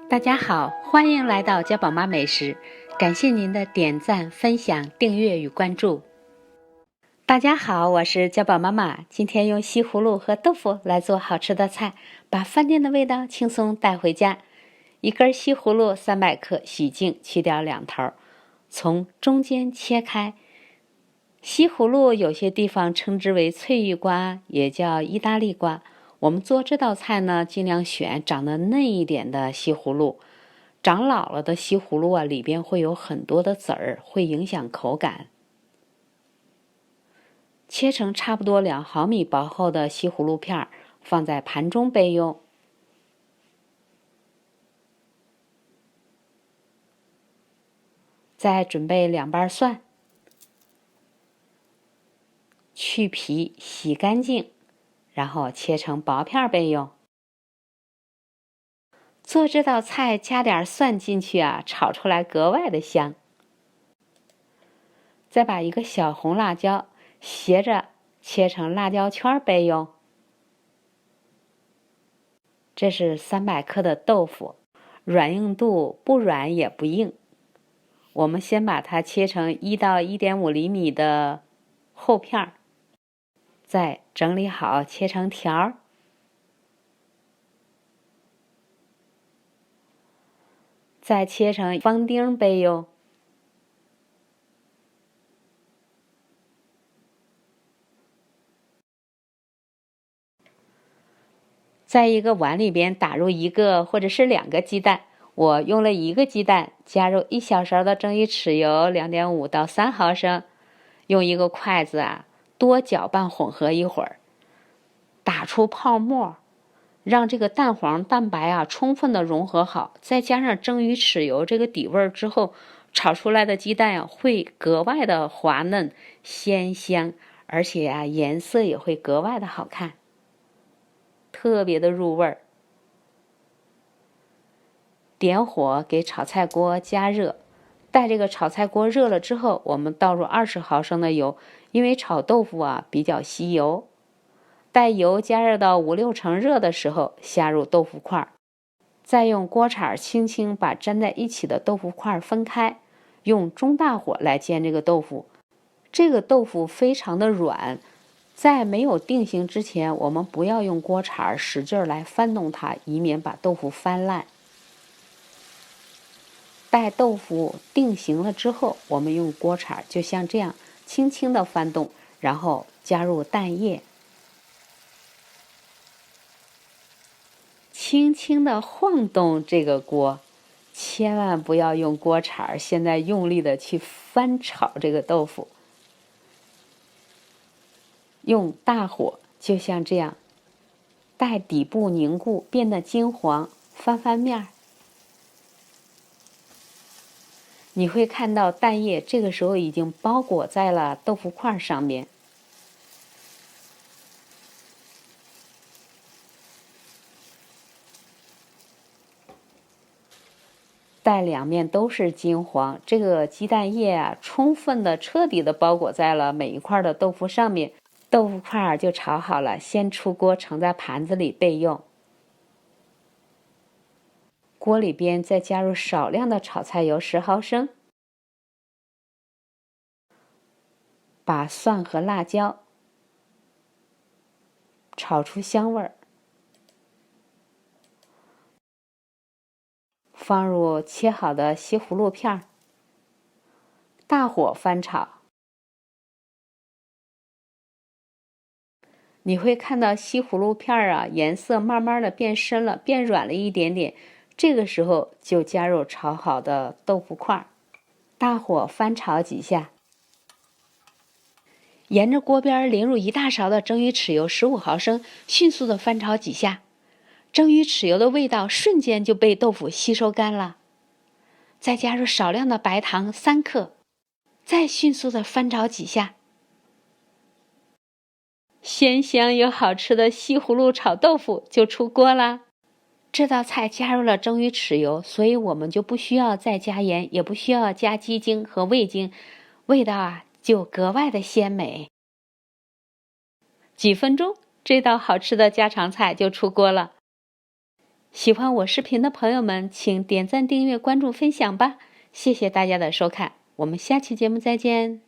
大家好，欢迎来到家宝妈美食，感谢您的点赞、分享、订阅与关注。大家好，我是家宝妈妈，今天用西葫芦和豆腐来做好吃的菜，把饭店的味道轻松带回家。一根西葫芦300克，洗净，去掉两头，从中间切开。西葫芦有些地方称之为翠玉瓜，也叫意大利瓜。我们做这道菜呢，尽量选长得嫩一点的西葫芦。长老了的西葫芦啊，里边会有很多的籽儿，会影响口感。切成差不多2毫米薄厚的西葫芦片，放在盘中备用。再准备2瓣蒜，去皮洗干净，然后切成薄片备用。做这道菜加点蒜进去啊，炒出来格外的香。再把一个小红辣椒斜着切成辣椒圈备用。这是300克的豆腐，软硬度不软也不硬。我们先把它切成1到1.5厘米的厚片，再整理好切成条，再切成方丁备用。在一个碗里边打入1个或者是2个鸡蛋，我用了1个鸡蛋，加入1小勺的蒸鱼豉油2.5到3毫升，用一个筷子多搅拌混合一会儿，打出泡沫，让这个蛋黄蛋白充分的融合好，再加上蒸鱼豉油这个底味之后，炒出来的鸡蛋会格外的滑嫩鲜香，而且颜色也会格外的好看，特别的入味儿。点火给炒菜锅加热，待这个炒菜锅热了之后，我们倒入20毫升的油，因为炒豆腐比较吸油。待油加热到5-6成热的时候，下入豆腐块，再用锅铲轻轻把粘在一起的豆腐块分开，用中大火来煎这个豆腐。这个豆腐非常的软，在没有定型之前，我们不要用锅铲使劲来翻动它，以免把豆腐翻烂。待豆腐定型了之后，我们用锅铲就像这样轻轻的翻动，然后加入蛋液，轻轻的晃动这个锅，千万不要用锅铲现在用力的去翻炒这个豆腐，用大火就像这样，待底部凝固变得金黄，翻翻面，你会看到蛋液这个时候已经包裹在了豆腐块上面。待两面都是金黄，这个鸡蛋液充分的彻底的包裹在了每一块的豆腐上面，豆腐块就炒好了，先出锅盛在盘子里备用。锅里边再加入少量的炒菜油10毫升，把蒜和辣椒炒出香味儿，放入切好的西葫芦片，大火翻炒。你会看到西葫芦片颜色慢慢的变深了，变软了一点点，这个时候就加入炒好的豆腐块，大火翻炒几下，沿着锅边淋入1大勺的蒸鱼豉油15毫升，迅速的翻炒几下，蒸鱼豉油的味道瞬间就被豆腐吸收干了。再加入少量的白糖3克，再迅速的翻炒几下，鲜香又好吃的西葫芦炒豆腐就出锅啦。这道菜加入了蒸鱼豉油，所以我们就不需要再加盐，也不需要加鸡精和味精，味道就格外的鲜美。几分钟，这道好吃的家常菜就出锅了。喜欢我视频的朋友们，请点赞、订阅、关注、分享吧。谢谢大家的收看，我们下期节目再见。